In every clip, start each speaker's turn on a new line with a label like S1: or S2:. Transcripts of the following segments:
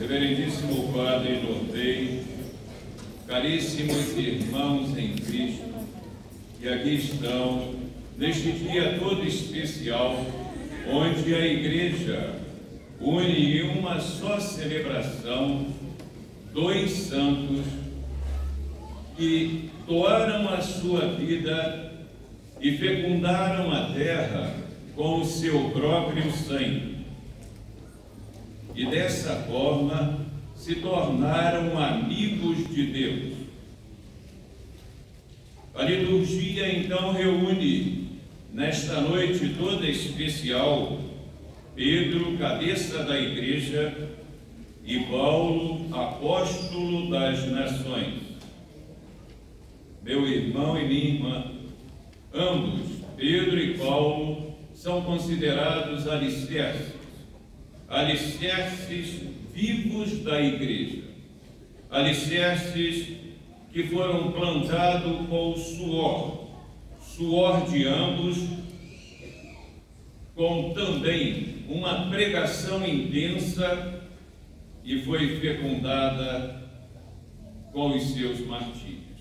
S1: Reverendíssimo Padre Nortei, caríssimos irmãos em Cristo, que aqui estão neste dia todo especial, onde a Igreja une em uma só celebração dois santos que doaram a sua vida e fecundaram a terra com o seu próprio sangue. E dessa forma se tornaram amigos de Deus. A liturgia então reúne nesta noite toda especial Pedro, cabeça da Igreja, e Paulo, apóstolo das nações. Meu irmão e minha irmã, ambos, Pedro e Paulo, são considerados alicerces vivos da Igreja, alicerces que foram plantados com o suor de ambos, com também uma pregação intensa, e foi fecundada com os seus martírios.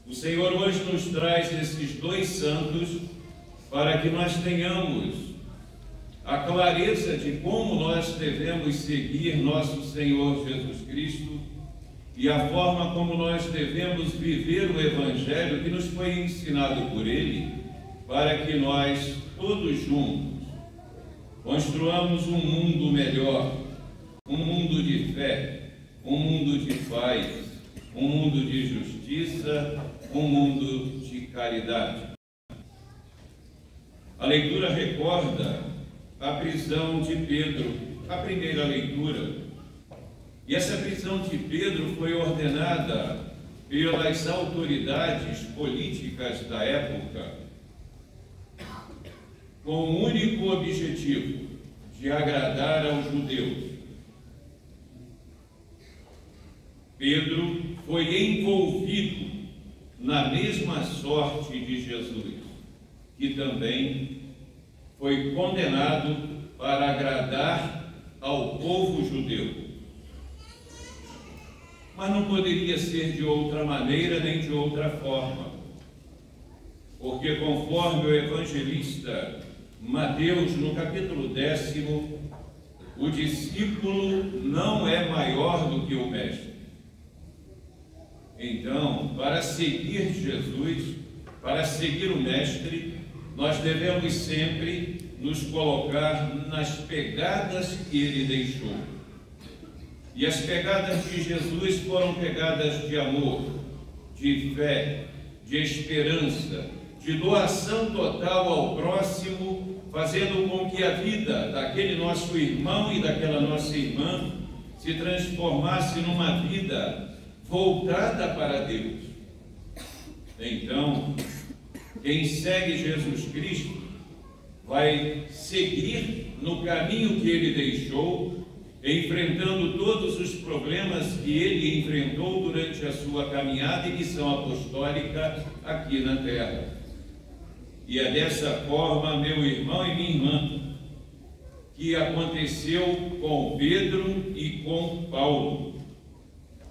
S1: O Senhor hoje nos traz esses dois santos para que nós tenhamos a clareza de como nós devemos seguir nosso Senhor Jesus Cristo e a forma como nós devemos viver o Evangelho que nos foi ensinado por Ele, para que nós, todos juntos, construamos um mundo melhor, um mundo de fé, um mundo de paz, um mundo de justiça, um mundo de caridade. A leitura recorda a prisão de Pedro, a primeira leitura. E essa prisão de Pedro foi ordenada pelas autoridades políticas da época, com o único objetivo de agradar aos judeus. Pedro foi envolvido na mesma sorte de Jesus, que também foi condenado para agradar ao povo judeu. Mas não poderia ser de outra maneira nem de outra forma, porque conforme o evangelista Mateus, no capítulo 10º, o discípulo não é maior do que o mestre. Então, para seguir Jesus, para seguir o mestre, nós devemos sempre nos colocar nas pegadas que ele deixou. E as pegadas de Jesus foram pegadas de amor, de fé, de esperança, de doação total ao próximo, fazendo com que a vida daquele nosso irmão e daquela nossa irmã se transformasse numa vida voltada para Deus. Então, quem segue Jesus Cristo vai seguir no caminho que ele deixou, enfrentando todos os problemas que ele enfrentou durante a sua caminhada e missão apostólica aqui na terra. E é dessa forma, meu irmão e minha irmã, que aconteceu com Pedro e com Paulo.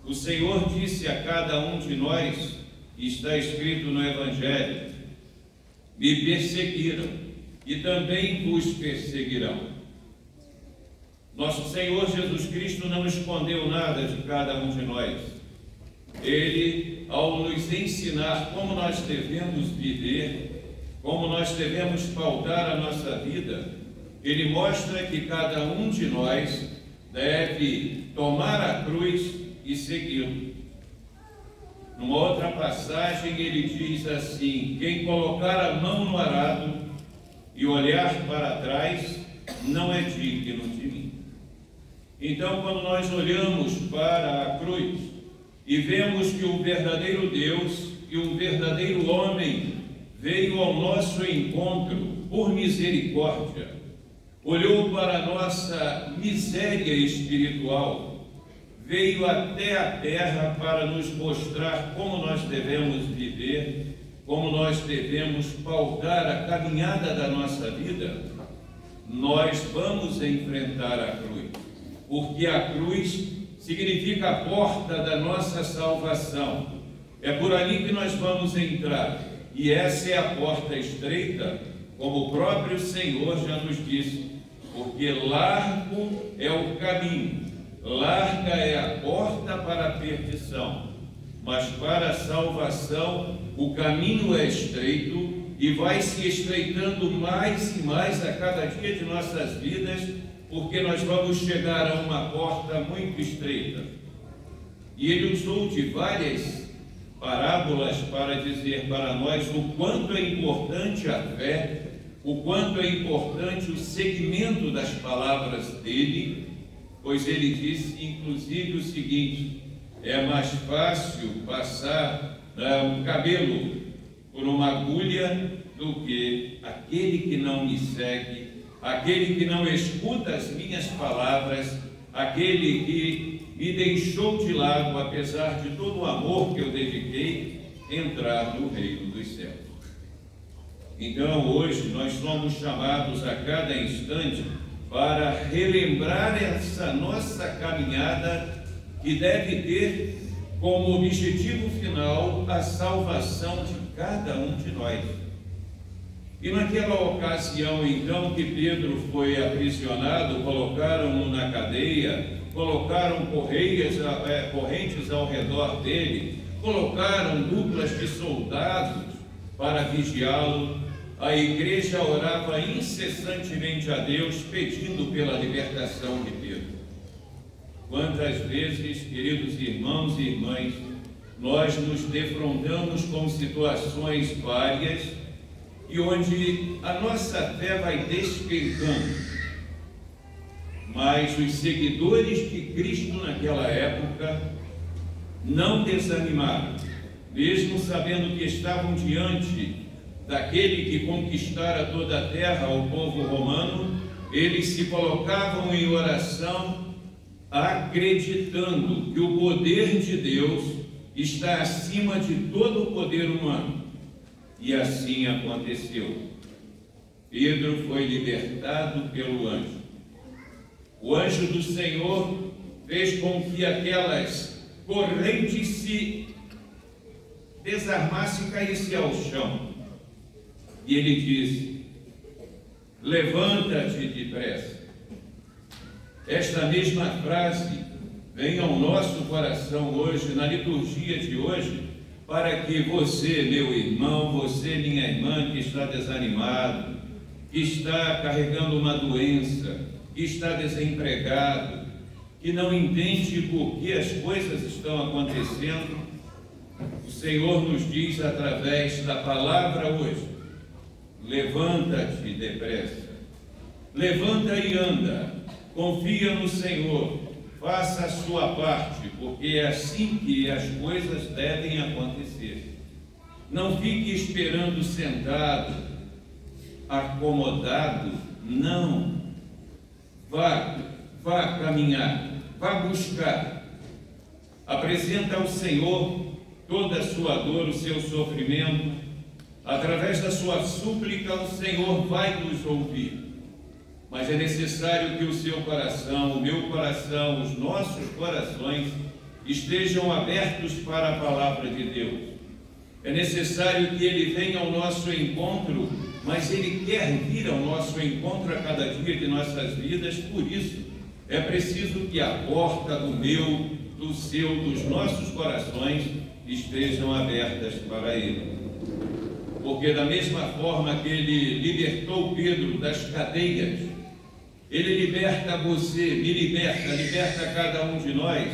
S1: O Senhor disse a cada um de nós, está escrito no Evangelho: me perseguiram e também vos perseguirão. Nosso Senhor Jesus Cristo não escondeu nada de cada um de nós. Ele, ao nos ensinar como nós devemos viver, como nós devemos pautar a nossa vida, ele mostra que cada um de nós deve tomar a cruz e segui-lo. Numa outra passagem ele diz assim: quem colocar a mão no arado e olhar para trás não é digno de mim. Então, quando nós olhamos para a cruz e vemos que o verdadeiro Deus e o verdadeiro homem veio ao nosso encontro por misericórdia, olhou para a nossa miséria espiritual, veio até a terra para nos mostrar como nós devemos viver, como nós devemos pautar a caminhada da nossa vida, nós vamos enfrentar a cruz. porque a cruz significa a porta da nossa salvação. É por ali que nós vamos entrar, e essa é a porta estreita, como o próprio Senhor já nos disse, porque largo é o caminho, larga é a porta para a perdição, mas para a salvação o caminho é estreito e vai se estreitando mais e mais a cada dia de nossas vidas, porque nós vamos chegar a uma porta muito estreita. E ele usou de várias parábolas para dizer para nós o quanto é importante a fé, o quanto é importante o segmento das palavras dele, pois ele disse inclusive o seguinte: é mais fácil passar um cabelo por uma agulha do que aquele que não me segue, aquele que não escuta as minhas palavras, aquele que me deixou de lado, apesar de todo o amor que eu dediquei, entrar no reino dos céus. Então hoje nós somos chamados a cada instante para relembrar essa nossa caminhada, que deve ter como objetivo final a salvação de cada um de nós. E naquela ocasião, então, que Pedro foi aprisionado, colocaram-no na cadeia, colocaram correntes ao redor dele, colocaram duplas de soldados para vigiá-lo. A igreja orava incessantemente a Deus, pedindo pela libertação de Pedro. Quantas vezes, queridos irmãos e irmãs, nós nos defrontamos com situações várias e onde a nossa fé vai despencando, mas os seguidores de Cristo naquela época não desanimaram, mesmo sabendo que estavam diante daquele que conquistara toda a terra, o povo romano. Eles se colocavam em oração, acreditando que o poder de Deus está acima de todo o poder humano. E assim aconteceu. Pedro foi libertado pelo anjo. O anjo do Senhor fez com que aquelas correntes se desarmassem e caíssem ao chão. E ele disse: levanta-te depressa. Esta mesma frase vem ao nosso coração hoje, na liturgia de hoje, para que você, meu irmão, você, minha irmã, que está desanimado, que está carregando uma doença, que está desempregado, que não entende por que as coisas estão acontecendo, o Senhor nos diz através da palavra hoje: levanta-te depressa, levanta e anda, confia no Senhor, faça a sua parte, porque é assim que as coisas devem acontecer. Não fique esperando sentado, acomodado, não. Vá caminhar, vá buscar. Apresenta ao Senhor toda a sua dor, o seu sofrimento. Através da sua súplica, o Senhor vai nos ouvir. Mas é necessário que o seu coração, o meu coração, os nossos corações estejam abertos para a palavra de Deus. É necessário que Ele venha ao nosso encontro, mas Ele quer vir ao nosso encontro a cada dia de nossas vidas. Por isso, é preciso que a porta do meu, do seu, dos nossos corações estejam abertas para Ele. Porque da mesma forma que Ele libertou Pedro das cadeias, Ele liberta você, me liberta cada um de nós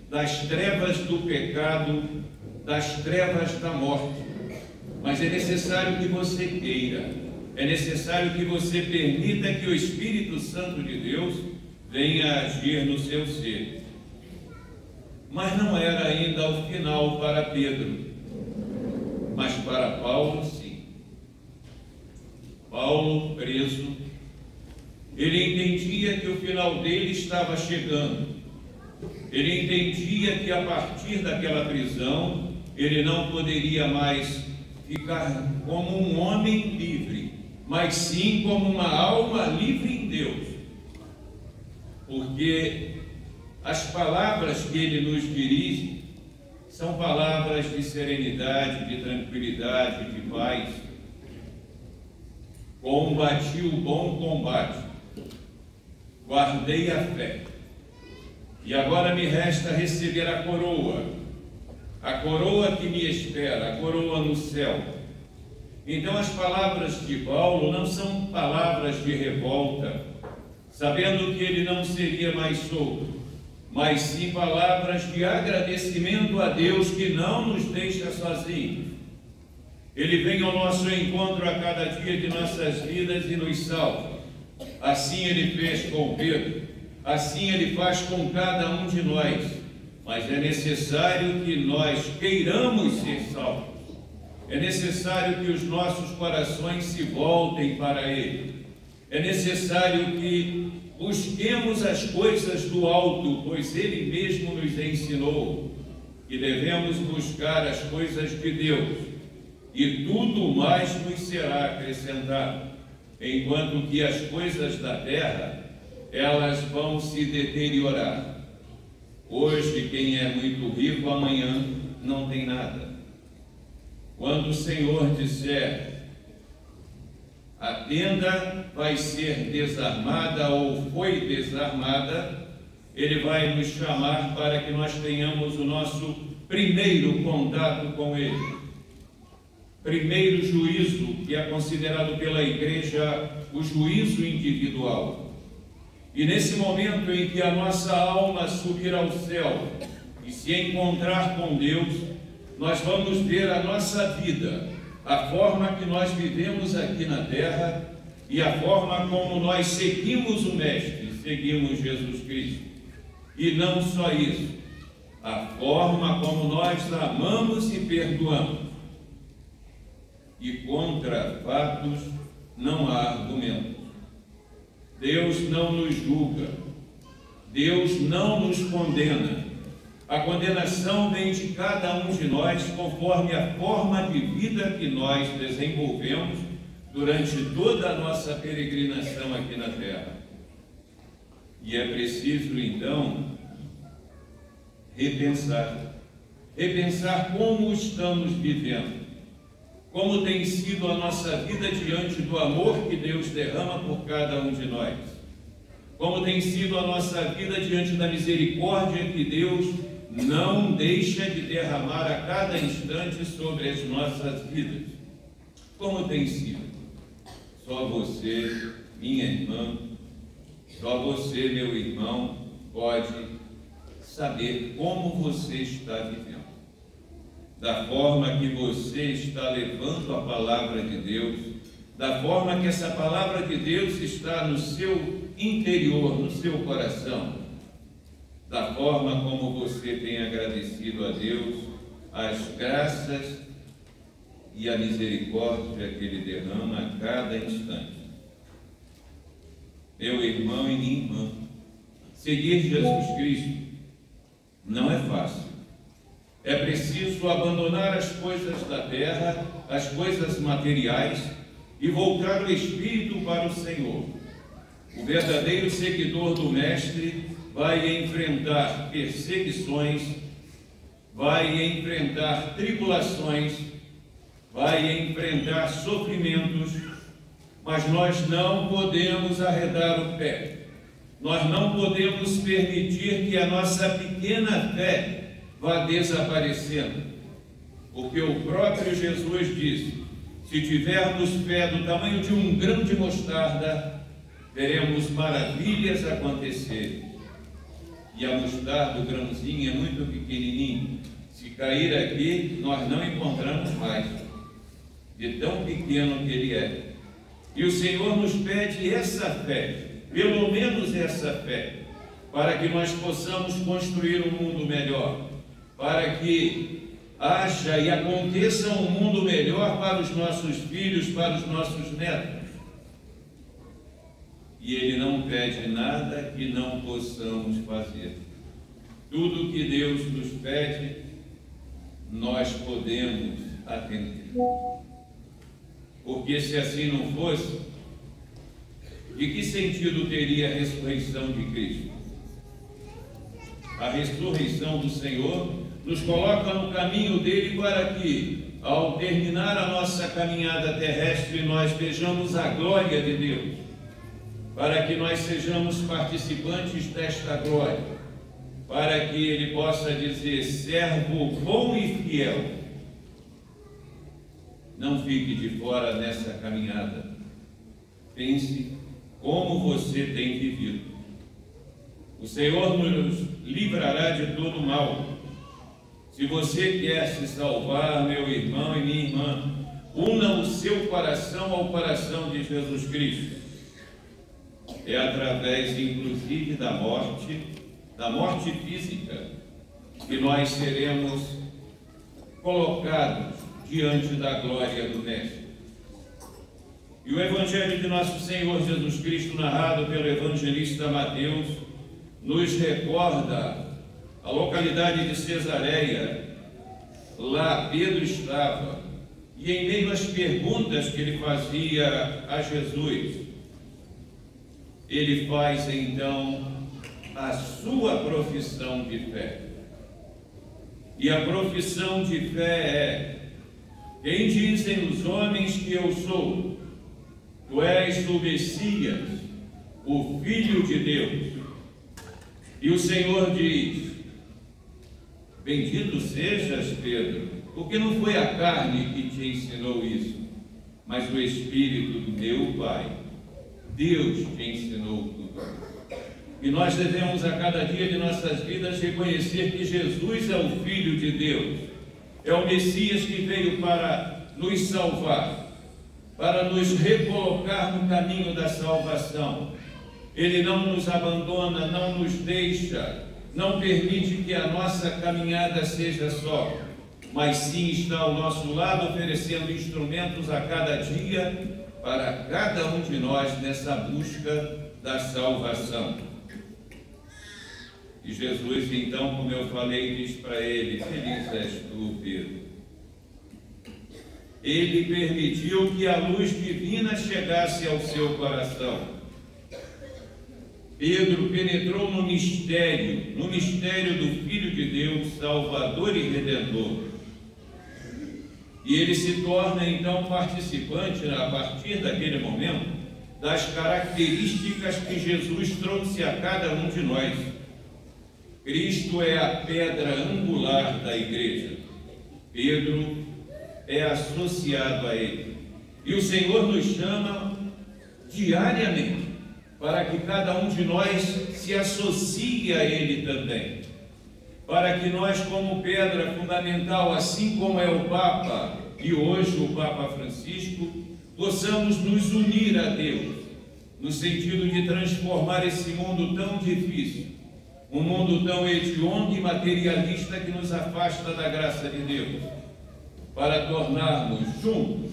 S1: das trevas do pecado, das trevas da morte. Mas é necessário que você queira, é necessário que você permita que o Espírito Santo de Deus venha agir no seu ser. Mas não era ainda o final para Pedro, mas para Paulo sim. Paulo preso, ele entendia que o final dele estava chegando. Ele entendia que a partir daquela prisão, ele não poderia mais ficar como um homem livre, mas sim como uma alma livre em Deus. porque as palavras que ele nos dirige são palavras de serenidade, de tranquilidade, de paz. Combati o bom combate, guardei a fé, e agora me resta receber a coroa que me espera, a coroa no céu. Então as palavras de Paulo não são palavras de revolta, sabendo que ele não seria mais solto, mas sim palavras de agradecimento a Deus que não nos deixa sozinhos. Ele vem ao nosso encontro a cada dia de nossas vidas e nos salva. Assim ele fez com Pedro, assim ele faz com cada um de nós. Mas é necessário que nós queiramos ser salvos. É necessário que os nossos corações se voltem para Ele. É necessário que busquemos as coisas do alto, pois Ele mesmo nos ensinou que devemos buscar as coisas de Deus, e tudo mais nos será acrescentado, enquanto que as coisas da terra, elas vão se deteriorar. Hoje, quem é muito rico, amanhã não tem nada. Quando o Senhor disser, a tenda vai ser desarmada ou foi desarmada, Ele vai nos chamar para que nós tenhamos o nosso primeiro contato com Ele. Primeiro juízo, que é considerado pela igreja o juízo individual. E nesse momento em que a nossa alma subir ao céu e se encontrar com Deus, nós vamos ver a nossa vida, a forma que nós vivemos aqui na terra e a forma como nós seguimos o Mestre, seguimos Jesus Cristo. E não só isso, a forma como nós amamos e perdoamos. E contra fatos não há argumento. Deus não nos julga, Deus não nos condena. A condenação vem de cada um de nós conforme a forma de vida que nós desenvolvemos durante toda a nossa peregrinação aqui na terra. E é preciso então repensar como estamos vivendo. Como tem sido a nossa vida diante do amor que Deus derrama por cada um de nós? Como tem sido a nossa vida diante da misericórdia que Deus não deixa de derramar a cada instante sobre as nossas vidas? Como tem sido? Só você, minha irmã, só você, meu irmão, pode saber como você está vivendo. Da forma que você está levando a palavra de Deus, da forma que essa palavra de Deus está no seu interior, no seu coração, da forma como você tem agradecido a Deus as graças e a misericórdia que Ele derrama a cada instante. Meu irmão e minha irmã, seguir Jesus Cristo não é fácil. É preciso abandonar as coisas da terra, as coisas materiais, e voltar o espírito para o Senhor. O verdadeiro seguidor do Mestre vai enfrentar perseguições, vai enfrentar tribulações, vai enfrentar sofrimentos, mas nós não podemos arredar o pé. Nós não podemos permitir que a nossa pequena fé vá desaparecendo, porque o próprio Jesus disse: se tivermos fé do tamanho de um grão de mostarda, veremos maravilhas acontecer. E a mostarda, o grãozinho, é muito pequenininho. Se cair aqui, nós não encontramos mais, de tão pequeno que ele é. E o Senhor nos pede essa fé, pelo menos essa fé, para que nós possamos construir um mundo melhor, para que haja e aconteça um mundo melhor para os nossos filhos, para os nossos netos. E Ele não pede nada que não possamos fazer. Tudo que Deus nos pede, nós podemos atender. Porque se assim não fosse, de que sentido teria a ressurreição de Cristo? a ressurreição do Senhor, nos coloca no caminho dele para que, ao terminar a nossa caminhada terrestre, nós vejamos a glória de Deus, para que nós sejamos participantes desta glória, para que ele possa dizer: servo bom e fiel, não fique de fora nessa caminhada. Pense como você tem vivido. O Senhor nos livrará de todo mal. Se você quer se salvar, meu irmão e minha irmã, una o seu coração ao coração de Jesus Cristo. É através, inclusive, da morte física, que nós seremos colocados diante da glória do Mestre. E o Evangelho de nosso Senhor Jesus Cristo, narrado pelo evangelista Mateus, nos recorda a localidade de Cesareia. Lá Pedro estava, e em meio às perguntas que ele fazia a Jesus, ele faz então a sua profissão de fé. E a profissão de fé é: quem dizem os homens que eu sou? Tu és o Messias, o Filho de Deus. E o Senhor diz: bendito sejas, Pedro, porque não foi a carne que te ensinou isso, mas o Espírito do meu Pai. Deus te ensinou tudo. E nós devemos a cada dia de nossas vidas reconhecer que Jesus é o Filho de Deus, é o Messias que veio para nos salvar, para nos recolocar no caminho da salvação. Ele não nos abandona, não nos deixa, não permite que a nossa caminhada seja só, mas sim está ao nosso lado, oferecendo instrumentos a cada dia para cada um de nós nessa busca da salvação. E Jesus, então, como eu falei, diz para ele: feliz és tu, Pedro. Ele permitiu que a luz divina chegasse ao seu coração. Pedro penetrou no mistério do Filho de Deus, Salvador e Redentor. E ele se torna então participante, a partir daquele momento, das características que Jesus trouxe a cada um de nós. Cristo é a pedra angular da igreja. Pedro é associado a ele. E o Senhor nos chama diariamente para que cada um de nós se associe a ele também. Para que nós, como pedra fundamental, assim como é o Papa, e hoje o Papa Francisco, possamos nos unir a Deus, no sentido de transformar esse mundo tão difícil, um mundo tão hediondo e materialista que nos afasta da graça de Deus, para tornarmos juntos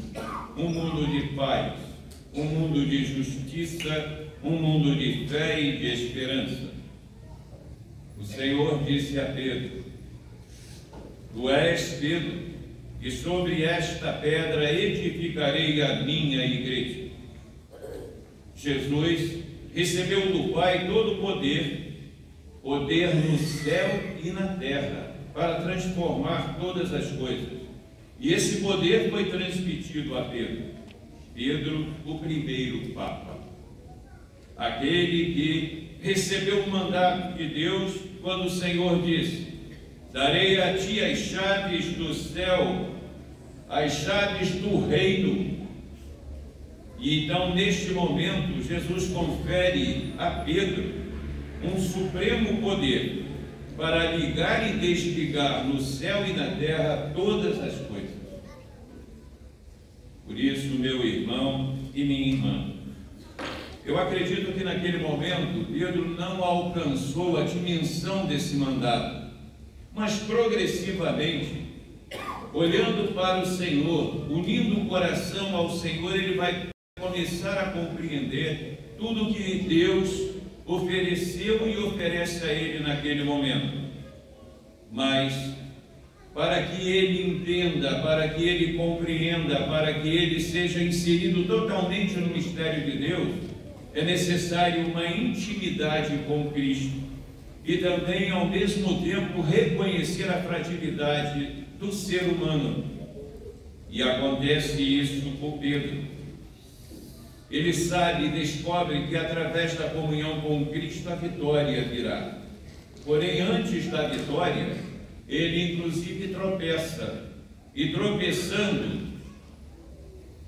S1: um mundo de paz, um mundo de justiça, um mundo de fé e de esperança. O Senhor disse a Pedro: tu és Pedro, e sobre esta pedra edificarei a minha igreja. Jesus recebeu do Pai todo o poder no céu e na terra, para transformar todas as coisas. E esse poder foi transmitido a Pedro. Pedro, o primeiro Papa, aquele que recebeu o mandato de Deus quando o Senhor disse: darei a ti as chaves do céu, as chaves do reino. E então, neste momento, Jesus confere a Pedro um supremo poder para ligar e desligar no céu e na terra todas as coisas. Por isso, meu irmão e minha irmã, eu acredito que naquele momento Pedro não alcançou a dimensão desse mandato, mas progressivamente, olhando para o Senhor, unindo o coração ao Senhor, ele vai começar a compreender tudo que Deus ofereceu e oferece a ele naquele momento. Mas para que ele entenda, para que ele compreenda, para que ele seja inserido totalmente no mistério de Deus, é necessário uma intimidade com Cristo. e também, ao mesmo tempo, reconhecer a fragilidade do ser humano. E acontece isso com Pedro. Ele sabe e descobre que através da comunhão com Cristo a vitória virá. Porém, antes da vitória, ele inclusive tropeça. E tropeçando,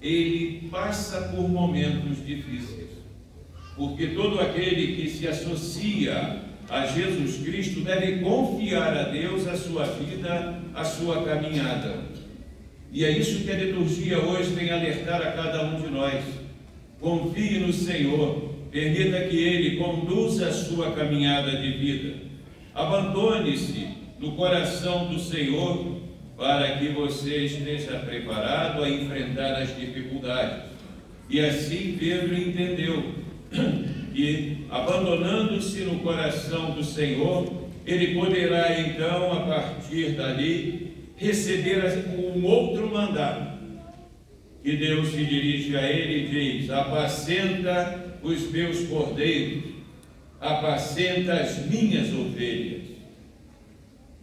S1: ele passa por momentos difíceis. Porque todo aquele que se associa a Jesus Cristo deve confiar a Deus a sua vida, a sua caminhada. E é isso que a liturgia hoje vem alertar a cada um de nós. Confie no Senhor, permita que Ele conduza a sua caminhada de vida. Abandone-se no coração do Senhor para que você esteja preparado a enfrentar as dificuldades. E assim Pedro entendeu que, abandonando-se no coração do Senhor, ele poderá então, a partir dali, receber um outro mandato, que Deus se dirige a ele e diz: apacenta os meus cordeiros, apacenta as minhas ovelhas.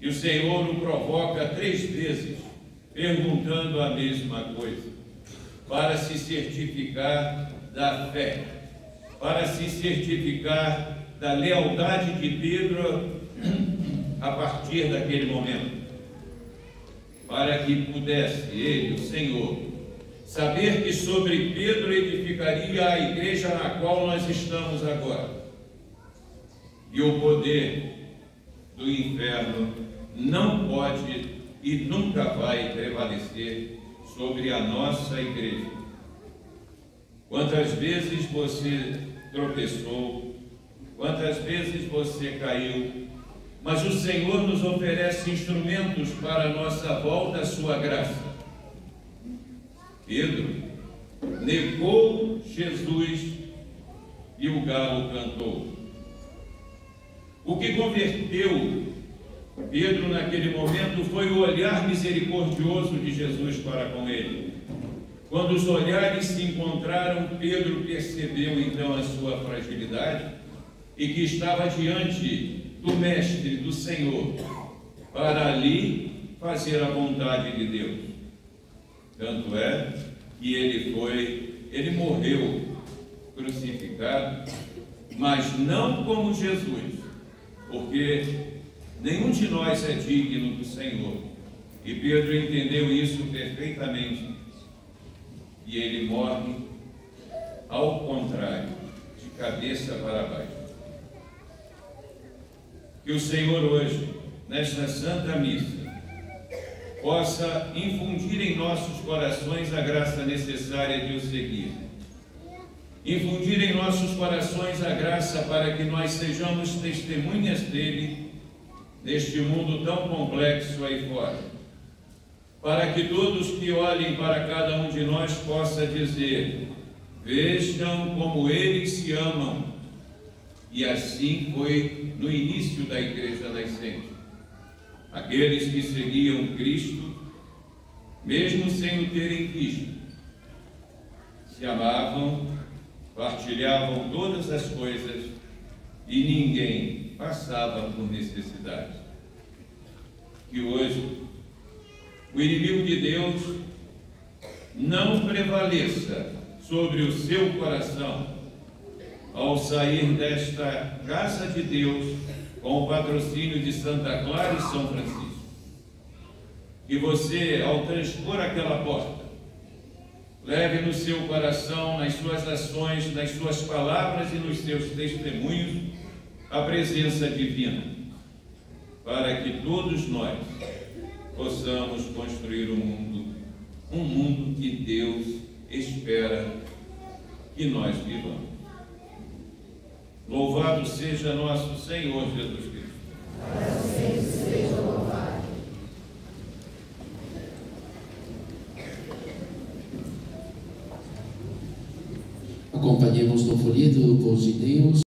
S1: E o Senhor o provoca 3 vezes, perguntando a mesma coisa, para se certificar da fé, para se certificar da lealdade de Pedro a partir daquele momento, para que pudesse ele, o Senhor, saber que sobre Pedro edificaria a igreja na qual nós estamos agora. E o poder do inferno não pode e nunca vai prevalecer sobre a nossa igreja. Quantas vezes você tropeçou, quantas vezes você caiu, mas o Senhor nos oferece instrumentos para a nossa volta à sua graça. Pedro negou Jesus e o galo cantou. O que converteu Pedro naquele momento foi o olhar misericordioso de Jesus para com ele. Quando os olhares se encontraram, Pedro percebeu então a sua fragilidade e que estava diante do Mestre, do Senhor, para ali fazer a vontade de Deus. Tanto é que ele morreu crucificado, mas não como Jesus, porque nenhum de nós é digno do Senhor. E Pedro entendeu isso perfeitamente. E ele morre ao contrário, de cabeça para baixo. Que o Senhor hoje, nesta Santa Missa, possa infundir em nossos corações a graça necessária de o seguir. Infundir em nossos corações a graça para que nós sejamos testemunhas dele neste mundo tão complexo aí fora. Para que todos que olhem para cada um de nós possa dizer: vejam como eles se amam. E assim foi no início da Igreja Nascente. Aqueles que seguiam Cristo, mesmo sem o terem visto, se amavam, partilhavam todas as coisas e ninguém passava por necessidade. Que hoje o inimigo de Deus não prevaleça sobre o seu coração ao sair desta casa de Deus com o patrocínio de Santa Clara e São Francisco. Que você, ao transpor aquela porta, leve no seu coração, nas suas ações, nas suas palavras e nos seus testemunhos, a presença divina, para que todos nós possamos construir um mundo que Deus espera que nós vivamos. Louvado seja nosso Senhor Jesus Cristo.
S2: Para sempre seja louvado.
S3: Acompanhemos no folheto do Povo de Deus